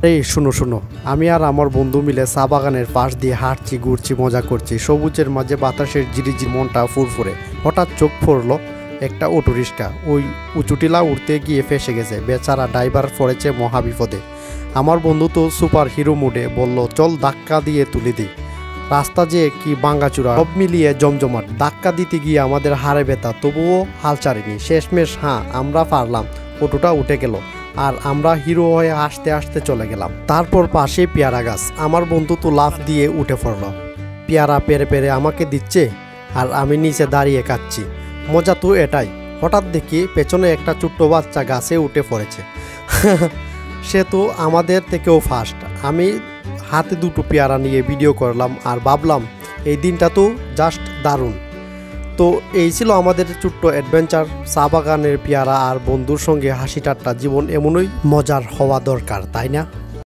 এই শুনো শুনো, আমি আর আমার বন্ধু মিলে চা বাগানের পাশ দিয়ে হাঁটছি, ঘুরছি, মজা করছি। সবুজের মাঝে বাতাসের ঝিরিঝিরি, মনটা ফুরফুরে। হঠাৎ চোখ পড়লো একটা অটো রিক্সা। ওই উঁচুটিলা উঠতে গিয়ে ফেসে গেছে। বেচারা ড্রাইভার পড়েছে মহাবিপদে। আমার বন্ধু তো সুপার হিরো মুডে বলল, চল ধাক্কা দিয়ে তুলে দিই। রাস্তা যে কি ভাঙাচুরা, সব মিলিয়ে জমজমাট। ধাক্কা দিতে গিয়ে আমাদের হাড়ে ব্যথা, তবুও হাল ছাড়িনি। শেষমেশ আমরা পারলাম। অটোটা উঠে গেল আর আমরা হিরো হয়ে আসতে আসতে চলে গেলাম। তারপর পাশে পেয়ারা গাছ। আমার বন্ধু তো লাফ দিয়ে উঠে পড়ল। পেয়ারা পেরে পেরে আমাকে দিচ্ছে আর আমি নিচে দাঁড়িয়ে কাচ্ছি। মজা তো এটাই। হঠাৎ দেখি পেছনে একটা ছোট্ট বাচ্চা গাছে উঠে পড়েছে। সে তো আমাদের থেকেও ফাস্ট। আমি হাতে দুটো পেয়ারা নিয়ে ভিডিও করলাম আর ভাবলাম এই দিনটা তো জাস্ট দারুণ। তো এই ছিল আমাদের ছোট্ট অ্যাডভেঞ্চার। চা বাগানের পেয়ারা আর বন্ধুর সঙ্গে হাসি ঠাট্টা। জীবন এমনই মজার হওয়া দরকার, তাই না?